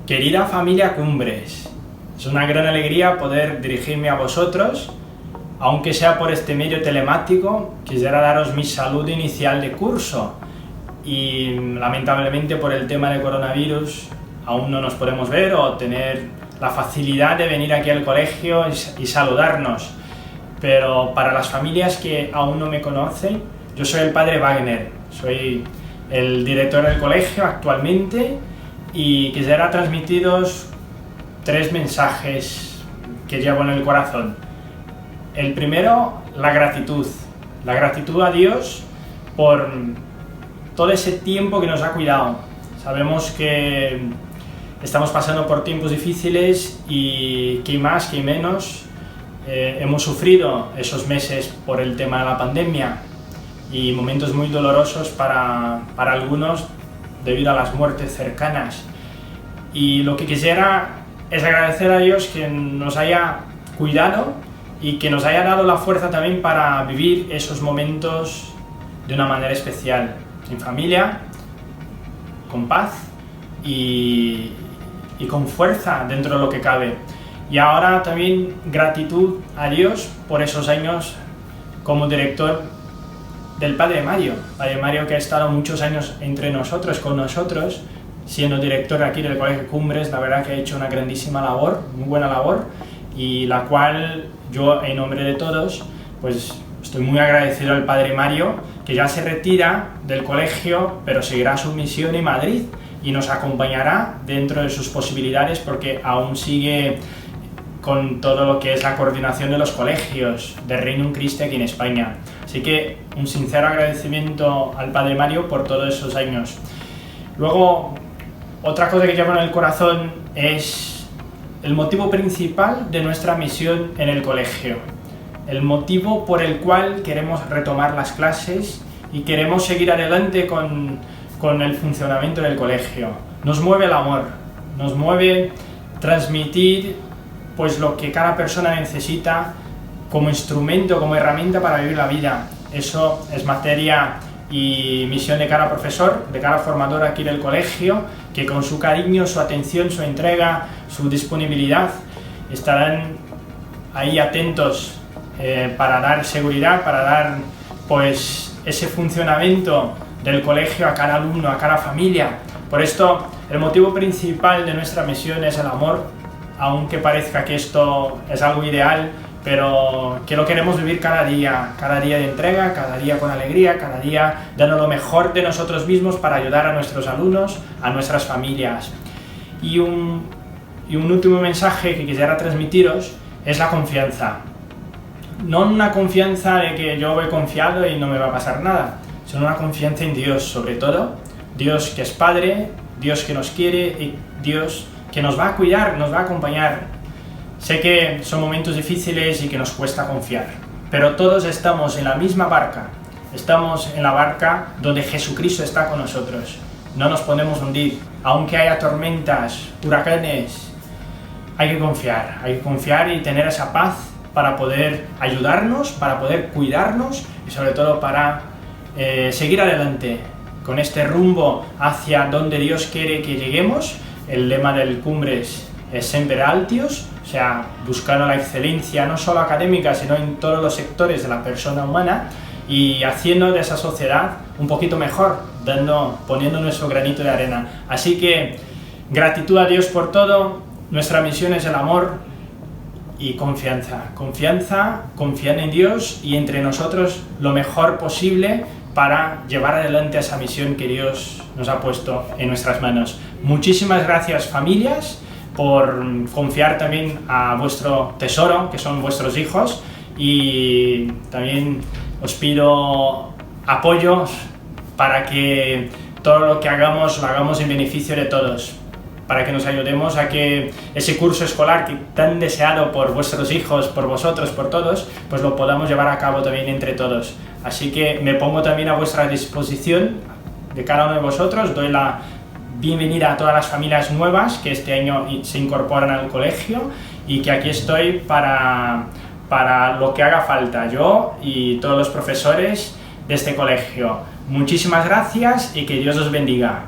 Querida familia Cumbres, es una gran alegría poder dirigirme a vosotros, aunque sea por este medio telemático. Quisiera daros mi saludo inicial de curso y lamentablemente por el tema del coronavirus aún no nos podemos ver o tener la facilidad de venir aquí al colegio y saludarnos. Pero para las familias que aún no me conocen, yo soy el padre Wagner, soy el director del colegio actualmente y quisiera transmitiros 3 mensajes que llevo en el corazón. El primero, la gratitud a Dios por todo ese tiempo que nos ha cuidado. Sabemos que estamos pasando por tiempos difíciles y que más que menos hemos sufrido esos meses por el tema de la pandemia y momentos muy dolorosos para algunos debido a las muertes cercanas. Y lo que quisiera es agradecer a Dios que nos haya cuidado y que nos haya dado la fuerza también para vivir esos momentos de una manera especial, en familia, con paz y con fuerza dentro de lo que cabe. Y ahora también gratitud a Dios por esos años como director del Padre Mario que ha estado muchos años entre nosotros, con nosotros, siendo director aquí del Colegio Cumbres. La verdad que ha hecho una grandísima labor, muy buena labor, y la cual yo, en nombre de todos, pues estoy muy agradecido al Padre Mario, que ya se retira del colegio, pero seguirá su misión en Madrid y nos acompañará dentro de sus posibilidades, porque aún sigue con todo lo que es la coordinación de los colegios de Reino Christi aquí en España. Así que un sincero agradecimiento al Padre Mario por todos esos años. Luego, otra cosa que llevo en el corazón es el motivo principal de nuestra misión en el colegio. El motivo por el cual queremos retomar las clases y queremos seguir adelante con el funcionamiento del colegio. Nos mueve el amor, nos mueve transmitir pues lo que cada persona necesita como instrumento, como herramienta para vivir la vida. Eso es materia y misión de cada profesor, de cada formador aquí del colegio, que con su cariño, su atención, su entrega, su disponibilidad estarán ahí atentos para dar seguridad, para dar pues ese funcionamiento del colegio a cada alumno, a cada familia. Por esto, el motivo principal de nuestra misión es el amor, aunque parezca que esto es algo ideal, pero que lo queremos vivir cada día de entrega, cada día con alegría, cada día dando lo mejor de nosotros mismos para ayudar a nuestros alumnos, a nuestras familias. Y un último mensaje que quisiera transmitiros es la confianza. No una confianza de que yo voy confiado y no me va a pasar nada, sino una confianza en Dios, sobre todo. Dios que es Padre, Dios que nos quiere y Dios que nos va a cuidar, nos va a acompañar. Sé que son momentos difíciles y que nos cuesta confiar, pero todos estamos en la misma barca. Estamos en la barca donde Jesucristo está con nosotros. No nos podemos hundir, aunque haya tormentas, huracanes. Hay que confiar y tener esa paz para poder ayudarnos, para poder cuidarnos y sobre todo para seguir adelante con este rumbo hacia donde Dios quiere que lleguemos. El lema del Cumbres es Semper Altius, o sea, buscando la excelencia no solo académica, sino en todos los sectores de la persona humana y haciendo de esa sociedad un poquito mejor, poniendo nuestro granito de arena. Así que gratitud a Dios por todo, nuestra misión es el amor y confianza, confiar en Dios y entre nosotros lo mejor posible para llevar adelante esa misión que Dios nos ha puesto en nuestras manos. Muchísimas gracias, familias, por confiar también a vuestro tesoro, que son vuestros hijos, y también os pido apoyo para que todo lo que hagamos, lo hagamos en beneficio de todos, para que nos ayudemos a que ese curso escolar que tan deseado por vuestros hijos, por vosotros, por todos, pues lo podamos llevar a cabo también entre todos. Así que me pongo también a vuestra disposición de cada uno de vosotros. Doy la bienvenida a todas las familias nuevas que este año se incorporan al colegio y que aquí estoy para lo que haga falta, yo y todos los profesores de este colegio. Muchísimas gracias y que Dios os bendiga.